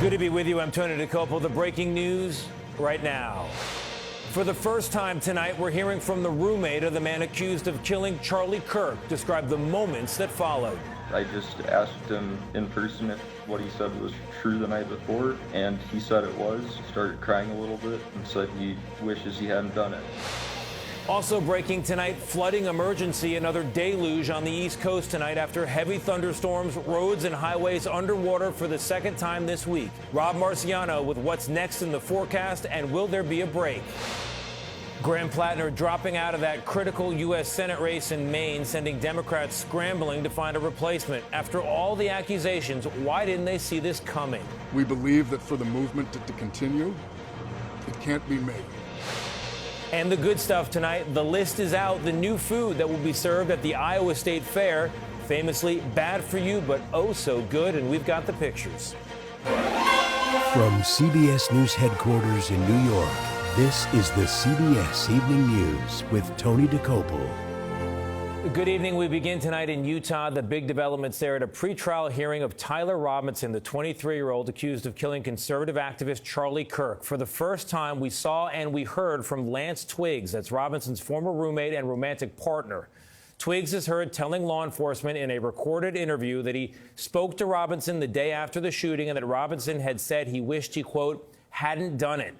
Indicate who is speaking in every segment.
Speaker 1: Good to be with you. I'm Tony DeCopo. The breaking news right now. For the first time tonight, we're hearing from the roommate of the man accused of killing Charlie Kirk. Describe the moments that followed.
Speaker 2: I just asked him in person if what he said was true the night before, and he said it was. Started crying a little bit and said he wishes he hadn't done it.
Speaker 1: Also breaking tonight, flooding emergency. Another deluge on the East Coast tonight after heavy thunderstorms, roads and highways underwater for the second time this week. Rob Marciano with what's next in the forecast, and will there be a break? Graham Plattner dropping out of that critical U.S. Senate race in Maine, sending Democrats scrambling to find a replacement. After all the accusations, why didn't they see this coming?
Speaker 3: We believe that for the movement to continue, it can't be made.
Speaker 1: And the good stuff tonight, the list is out. The new food that will be served at the Iowa State Fair. Famously bad for you, but oh so good. And we've got the pictures.
Speaker 4: From CBS News headquarters in New York, this is the CBS Evening News with Tony DeCopo.
Speaker 1: Good evening. We begin tonight in Utah. The big developments there at a pretrial hearing of Tyler Robinson, the 23-year-old accused of killing conservative activist Charlie Kirk. For the first time, we saw and we heard from Lance Twiggs. That's Robinson's former roommate and romantic partner. Twiggs is heard telling law enforcement in a recorded interview that he spoke to Robinson the day after the shooting and that Robinson had said he wished he, quote, hadn't done it.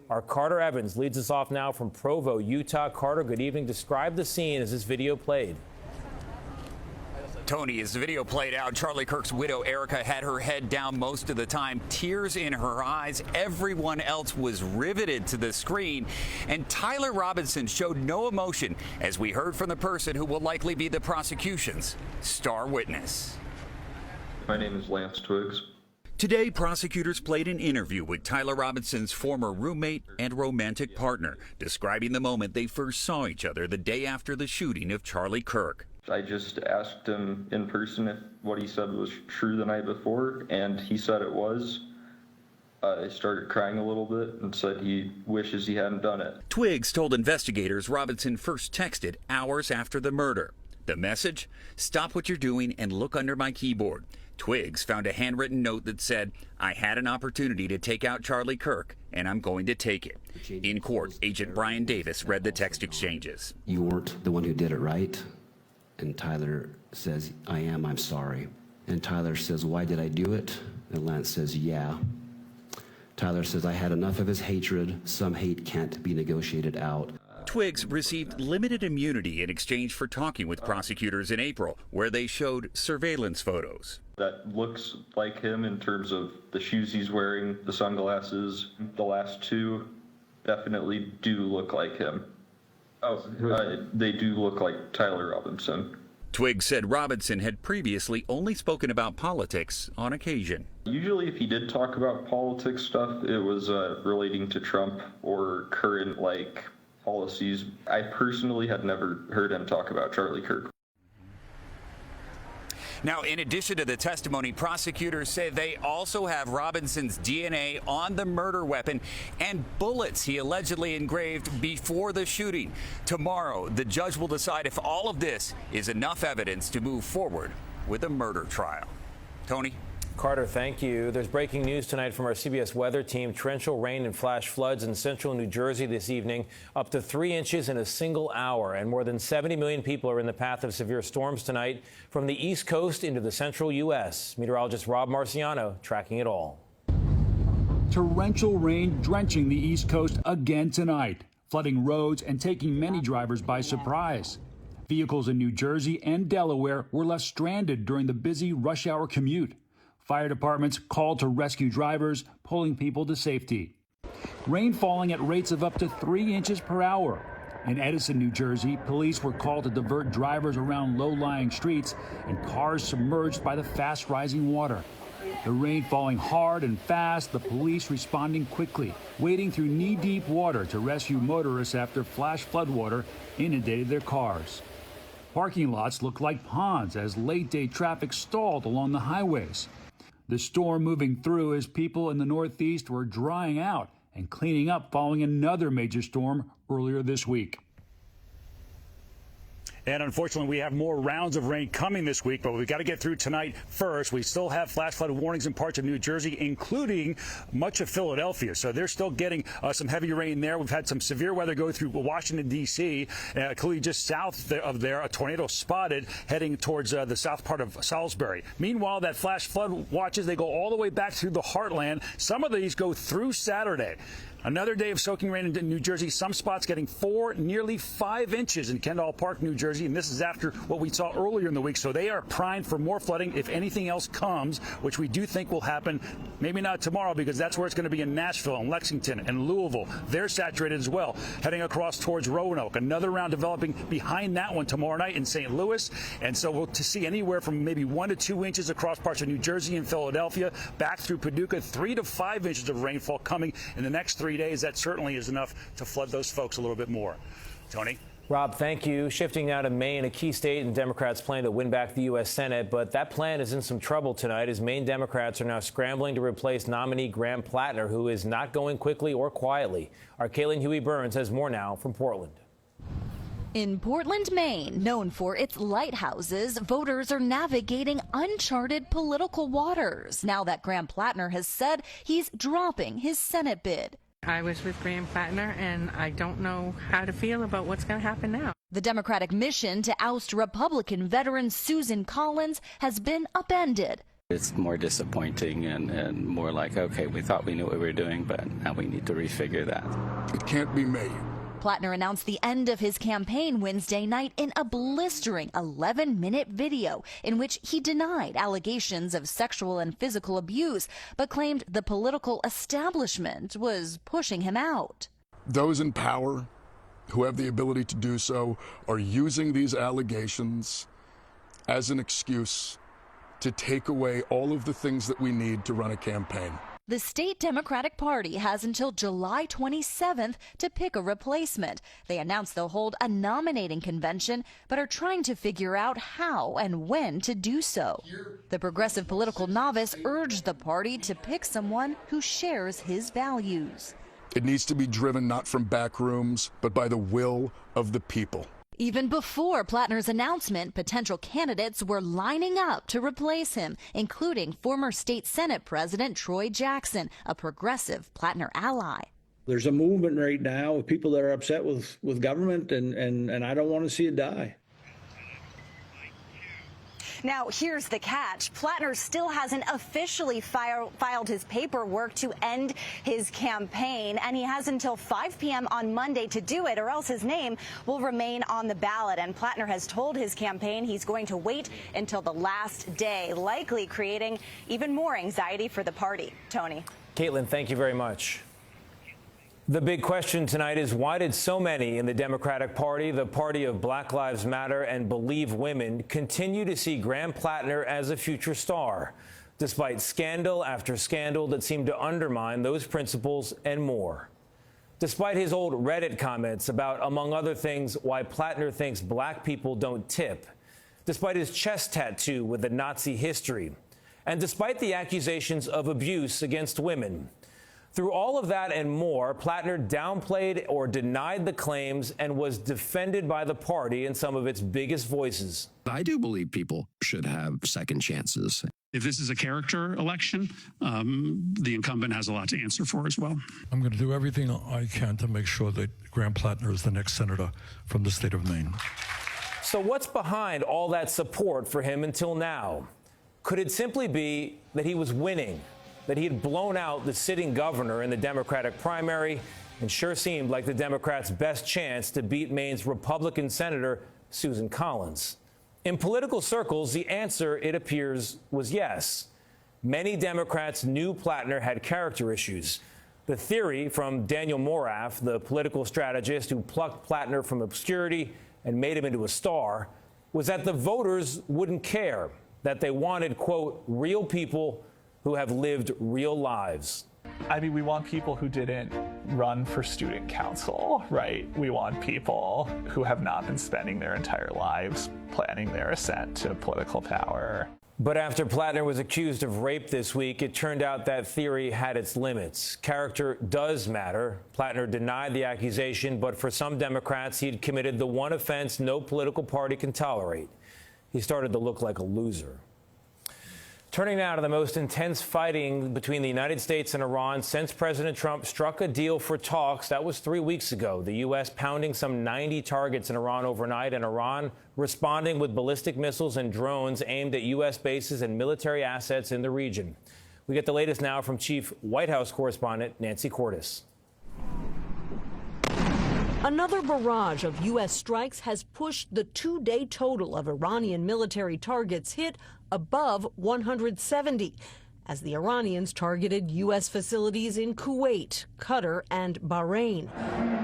Speaker 1: Our Carter Evans leads us off now from Provo, Utah. Carter, good evening. Describe the scene as this video played.
Speaker 5: Tony, as the video played out, Charlie Kirk's widow, Erica, had her head down most of the time, tears in her eyes. Everyone else was riveted to the screen. And Tyler Robinson showed no emotion, as we heard from the person who will likely be the prosecution's star witness.
Speaker 2: My name is Lance Twiggs.
Speaker 5: Today, prosecutors played an interview with Tyler Robinson's former roommate and romantic partner, describing the moment they first saw each other the day after the shooting of Charlie Kirk.
Speaker 2: I just asked him in person if what he said was true the night before, and he said it was. I started crying a little bit and said he wishes he hadn't done it.
Speaker 5: Twiggs told investigators Robinson first texted hours after the murder. The message? Stop what you're doing and look under my keyboard. Twiggs found a handwritten note that said, I had an opportunity to take out Charlie Kirk, and I'm going to take it. In court, Agent Brian Davis read the text exchanges.
Speaker 6: You weren't the one who did it, right? And Tyler says, I am, I'm sorry. And Tyler says, why did I do it? And Lance says, yeah. Tyler says, I had enough of his hatred. Some hate can't be negotiated out.
Speaker 5: Twiggs received limited immunity in exchange for talking with prosecutors in April, where they showed surveillance photos.
Speaker 2: That looks like him in terms of the shoes he's wearing, the sunglasses. The last two definitely do look like him. They do look like Tyler Robinson.
Speaker 5: Twiggs said Robinson had previously only spoken about politics on occasion.
Speaker 2: Usually if he did talk about politics stuff, it was relating to Trump or current, policies. I personally had never heard him talk about Charlie Kirk.
Speaker 5: Now, in addition to the testimony, prosecutors say they also have Robinson's DNA on the murder weapon and bullets he allegedly engraved before the shooting. Tomorrow, the judge will decide if all of this is enough evidence to move forward with a murder trial. Tony?
Speaker 1: Carter, thank you. There's breaking news tonight from our CBS weather team. Torrential rain and flash floods in central New Jersey this evening, up to 3 inches in a single hour. And more than 70 million people are in the path of severe storms tonight from the East Coast into the central U.S. Meteorologist Rob Marciano tracking it all.
Speaker 7: Torrential rain drenching the East Coast again tonight, flooding roads and taking many drivers by surprise. Vehicles in New Jersey and Delaware were left stranded during the busy rush hour commute. Fire departments called to rescue drivers, pulling people to safety. Rain falling at rates of up to 3 inches per hour. In Edison, New Jersey, police were called to divert drivers around low-lying streets and cars submerged by the fast-rising water. The rain falling hard and fast, the police responding quickly, wading through knee-deep water to rescue motorists after flash floodwater inundated their cars. Parking lots looked like ponds as late-day traffic stalled along the highways. The storm moving through as people in the Northeast were drying out and cleaning up following another major storm earlier this week. And unfortunately, we have more rounds of rain coming this week, but we've got to get through tonight first. We still have flash flood warnings in parts of New Jersey, including much of Philadelphia. So they're still getting some heavy rain there. We've had some severe weather go through Washington, D.C., clearly just south of there, a tornado spotted heading towards the south part of Salisbury. Meanwhile, that flash flood watches, they go all the way back through the heartland. Some of these go through Saturday. Another day of soaking rain in New Jersey. Some spots getting 4, nearly 5 inches in Kendall Park, New Jersey. And this is after what we saw earlier in the week. So they are primed for more flooding if anything else comes, which we do think will happen. Maybe not tomorrow, because that's where it's going to be in Nashville and Lexington and Louisville. They're saturated as well. Heading across towards Roanoke. Another round developing behind that one tomorrow night in St. Louis. And so we'll see anywhere from maybe 1 to 2 inches across parts of New Jersey and Philadelphia. Back through Paducah, 3 to 5 inches of rainfall coming in the next 3 days. That certainly is enough to flood those folks a little bit more. Tony?
Speaker 1: Rob, thank you. Shifting now to Maine, a key state, and Democrats plan to win back the U.S. Senate. But that plan is in some trouble tonight as Maine Democrats are now scrambling to replace nominee Graham Plattner, who is not going quickly or quietly. Our Kaylin Huey-Burns has more now from Portland.
Speaker 8: In Portland, Maine, known for its lighthouses, voters are navigating uncharted political waters now that Graham Plattner has said he's dropping his Senate bid.
Speaker 9: I was with Graham Plattner, and I don't know how to feel about what's going to happen now.
Speaker 8: The Democratic mission to oust Republican veteran Susan Collins has been upended.
Speaker 10: It's more disappointing and more like, okay, we thought we knew what we were doing, but now we need to refigure that.
Speaker 3: It can't be me.
Speaker 8: Plattner announced the end of his campaign Wednesday night in a blistering 11-minute video in which he denied allegations of sexual and physical abuse, but claimed the political establishment was pushing him out.
Speaker 3: Those in power who have the ability to do so are using these allegations as an excuse to take away all of the things that we need to run a campaign.
Speaker 8: The state Democratic Party has until July 27th to pick a replacement. They announced they'll hold a nominating convention, but are trying to figure out how and when to do so. The progressive political novice urged the party to pick someone who shares his values.
Speaker 3: It needs to be driven not from back rooms, but by the will of the people.
Speaker 8: Even before Plattner's announcement, potential candidates were lining up to replace him, including former state Senate President Troy Jackson, a progressive Plattner ally.
Speaker 11: There's a movement right now of people that are upset with government, and I don't want to see it die.
Speaker 12: Now, here's the catch. Plattner still hasn't officially filed his paperwork to end his campaign, and he has until 5 p.m. on Monday to do it, or else his name will remain on the ballot. And Plattner has told his campaign he's going to wait until the last day, likely creating even more anxiety for the party. Tony.
Speaker 1: Caitlin, thank you very much. The big question tonight is, why did so many in the Democratic Party, the party of Black Lives Matter and Believe Women, continue to see Graham Plattner as a future star, despite scandal after scandal that seemed to undermine those principles and more? Despite his old Reddit comments about, among other things, why Plattner thinks black people don't tip, despite his chest tattoo with a Nazi history, and despite the accusations of abuse against women. Through all of that and more, Plattner downplayed or denied the claims and was defended by the party and some of its biggest voices.
Speaker 13: I do believe people should have second chances.
Speaker 14: If this is a character election, the incumbent has a lot to answer for as well.
Speaker 15: I'm going to do everything I can to make sure that Graham Plattner is the next senator from the state of Maine.
Speaker 1: So what's behind all that support for him until now? Could it simply be that he was winning? That he had blown out the sitting governor in the Democratic primary and sure seemed like the Democrats' best chance to beat Maine's Republican Senator Susan Collins? In political circles, the answer, it appears, was yes. Many Democrats knew Plattner had character issues. The theory from Daniel Moraff, the political strategist who plucked Plattner from obscurity and made him into a star, was that the voters wouldn't care, that they wanted, quote, real people who have lived real lives.
Speaker 16: I mean, we want people who didn't run for student council, right? We want people who have not been spending their entire lives planning their ascent to political power.
Speaker 1: But after Plattner was accused of rape this week, it turned out that theory had its limits. Character does matter. Plattner denied the accusation, but for some Democrats, he had committed the one offense no political party can tolerate. He started to look like a loser. Turning now to the most intense fighting between the United States and Iran since President Trump struck a deal for talks. That was 3 weeks ago. The U.S. pounding some 90 targets in Iran overnight, and Iran responding with ballistic missiles and drones aimed at U.S. bases and military assets in the region. We get the latest now from Chief White House correspondent Nancy Cordes.
Speaker 17: Another barrage of U.S. strikes has pushed the two-day total of Iranian military targets hit above 170, as the Iranians targeted U.S. facilities in Kuwait, Qatar, and Bahrain.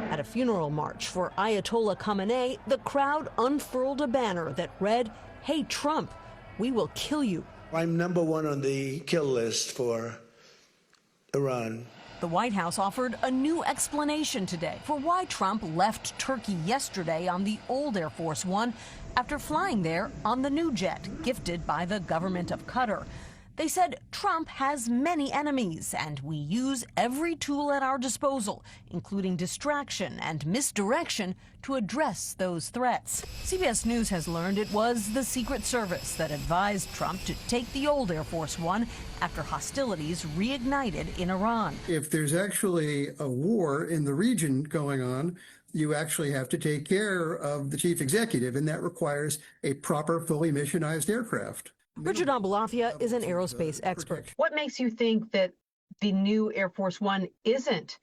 Speaker 17: At a funeral march for Ayatollah Khamenei, the crowd unfurled a banner that read, "Hey Trump, we will kill you."
Speaker 18: I'm number one on the kill list for Iran.
Speaker 17: The White House offered a new explanation today for why Trump left Turkey yesterday on the old Air Force One after flying there on the new jet gifted by the government of Qatar. They said Trump has many enemies, and we use every tool at our disposal, including distraction and misdirection, to address those threats. CBS News has learned it was the Secret Service that advised Trump to take the old Air Force One after hostilities reignited in Iran.
Speaker 19: If there's actually a war in the region going on, you actually have to take care of the chief executive, and that requires a proper, fully missionized aircraft.
Speaker 17: Richard Abalafia is an aerospace expert.
Speaker 20: What makes you think that the new Air Force One isn't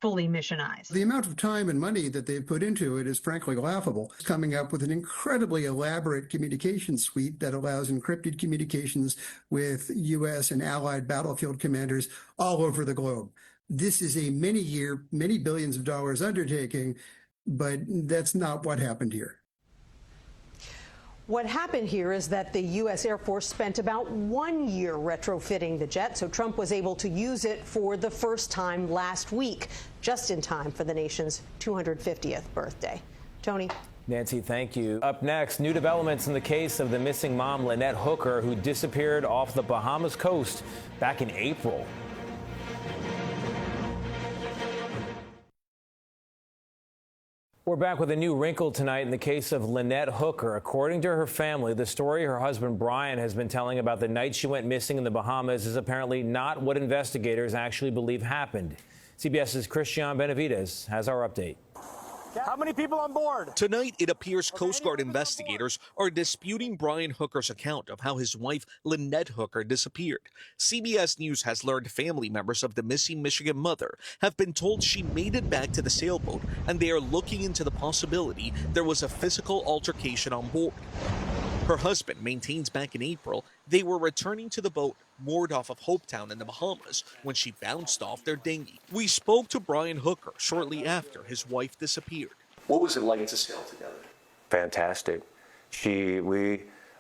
Speaker 20: fully missionized?
Speaker 19: The amount of time and money that they've put into it is frankly laughable. It's coming up with an incredibly elaborate communication suite that allows encrypted communications with U.S. and allied battlefield commanders all over the globe. This is a many-year, many billions of dollars undertaking, but that's not what happened here.
Speaker 20: What happened here is that the U.S. Air Force spent about 1 year retrofitting the jet, so Trump was able to use it for the first time last week, just in time for the nation's 250th birthday. Tony?
Speaker 1: Nancy, thank you. Up next, new developments in the case of the missing mom, Lynette Hooker, who disappeared off the Bahamas coast back in April. We're back with a new wrinkle tonight in the case of Lynette Hooker. According to her family, the story her husband Brian has been telling about the night she went missing in the Bahamas is apparently not what investigators actually believe happened. CBS's Christian Benavides has our update.
Speaker 21: How many people on board? Tonight, it appears Coast Guard investigators are disputing Brian Hooker's account of how his wife, Lynette Hooker, disappeared. CBS News has learned family members of the missing Michigan mother have been told she made it back to the sailboat, and they are looking into the possibility there was a physical altercation on board. Her husband maintains back in April they were returning to the boat moored off of Hopetown in the Bahamas when she bounced off their dinghy. We spoke to Brian Hooker shortly after his wife disappeared. What was it like to sail together?
Speaker 22: Fantastic.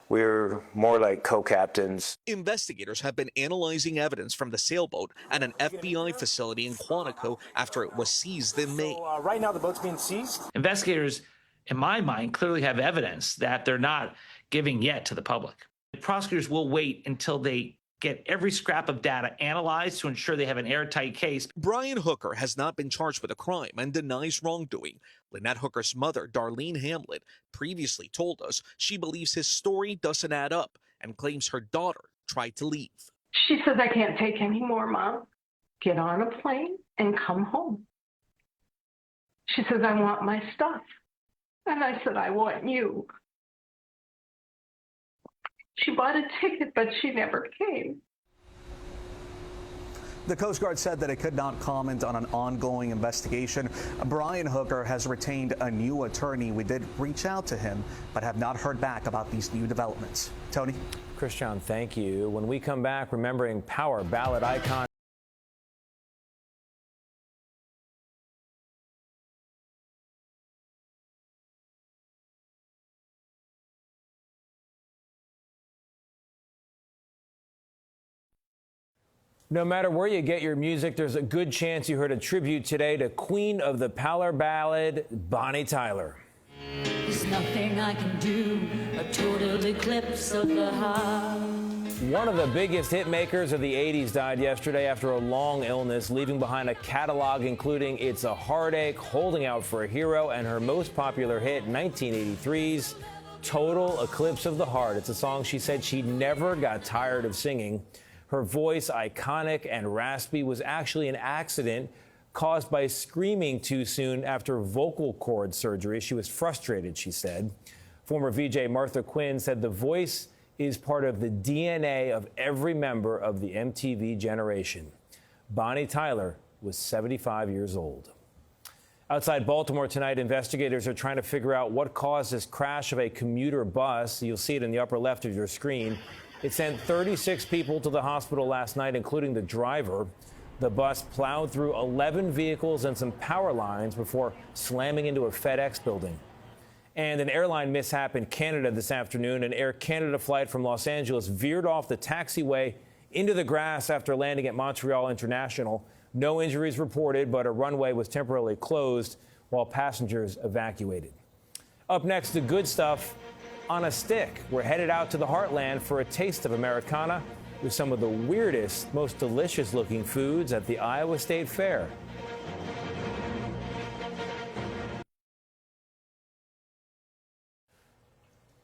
Speaker 22: We're more like co-captains.
Speaker 21: Investigators have been analyzing evidence from the sailboat at an FBI facility in Quantico after it was seized in May. Right now the boat's being seized?
Speaker 23: Investigators, in my mind, clearly have evidence that they're not giving yet to the public. The prosecutors will wait until they get every scrap of data analyzed to ensure they have an airtight case.
Speaker 21: Brian Hooker has not been charged with a crime and denies wrongdoing. Lynette Hooker's mother, Darlene Hamlet, previously told us she believes his story doesn't add up and claims her daughter tried to leave.
Speaker 24: She says, "I can't take any more, Mom. Get on a plane and come home." She says, "I want my stuff." And I said, "I want you." She bought a ticket, but she never came.
Speaker 25: The Coast Guard said that it could not comment on an ongoing investigation. Brian Hooker has retained a new attorney. We did reach out to him, but have not heard back about these new developments. Tony?
Speaker 1: Christian, thank you. When we come back, remembering power ballad icon. No matter where you get your music, there's a good chance you heard a tribute today to Queen of the Power Ballad, Bonnie Tyler.
Speaker 26: There's nothing I can do
Speaker 2: a total eclipse of the heart.
Speaker 1: One of the biggest hit makers of the 80s died yesterday after a long illness, leaving behind a catalog including It's a Heartache, Holding Out for a Hero, and her most popular hit, 1983's Total Eclipse of the Heart. It's a song she said she never got tired of singing. Her voice, iconic and raspy, was actually an accident caused by screaming too soon after vocal cord surgery. She was frustrated, she said. Former VJ Martha Quinn said the voice is part of the DNA of every member of the MTV generation. Bonnie Tyler was 75 years old. Outside Baltimore tonight, investigators are trying to figure out what caused this crash of a commuter bus. You'll see it in the upper left of your screen. It sent 36 people to the hospital last night, including the driver. The bus plowed through 11 vehicles and some power lines before slamming into a FedEx building. And an airline mishap in Canada this afternoon. An Air Canada flight from Los Angeles veered off the taxiway into the grass after landing at Montreal International. No injuries reported, but a runway was temporarily closed while passengers evacuated. Up next, the good stuff on a stick. We're headed out to the heartland for a taste of Americana with some of the weirdest, most delicious-looking foods at the Iowa State Fair.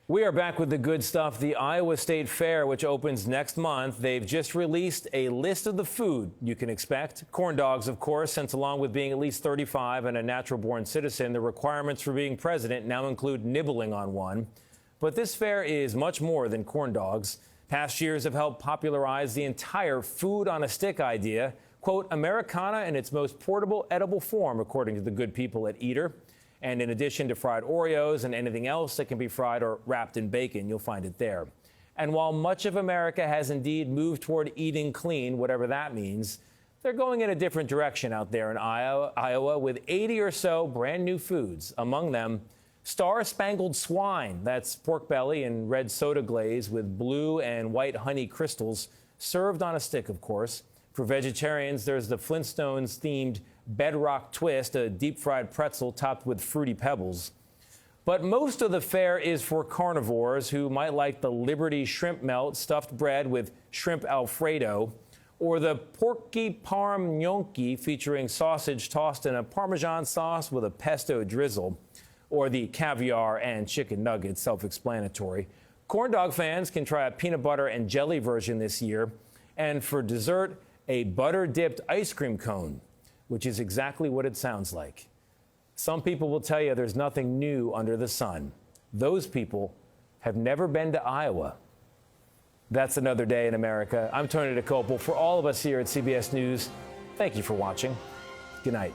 Speaker 1: We are back with the good stuff. The Iowa State Fair, which opens next month, they've just released a list of the food you can expect. Corn dogs, of course, since along with being at least 35 and a natural-born citizen, the requirements for being president now include nibbling on one. But this fair is much more than corn dogs. Past years have helped popularize the entire food on a stick idea. Quote, Americana in its most portable, edible form, according to the good people at Eater. And in addition to fried Oreos and anything else that can be fried or wrapped in bacon, you'll find it there. And while much of America has indeed moved toward eating clean, whatever that means, they're going in a different direction out there in Iowa with 80 or so brand new foods. Among them, Star-Spangled Swine. That's pork belly and red soda glaze with blue and white honey crystals, served on a stick, of course. For vegetarians, there's the Flintstones-themed Bedrock Twist, a deep-fried pretzel topped with fruity pebbles. But most of the fair is for carnivores who might like the Liberty Shrimp Melt stuffed bread with shrimp Alfredo, or the Porky Parm Gnocchi featuring sausage tossed in a Parmesan sauce with a pesto drizzle, or the caviar and chicken nuggets, self-explanatory. Corn dog fans can try a peanut butter and jelly version this year, and for dessert, a butter-dipped ice cream cone, which is exactly what it sounds like. Some people will tell you there's nothing new under the sun. Those people have never been to Iowa. That's another day in America. I'm Tony DeCopel. For all of us here at CBS News, thank you for watching. Good night.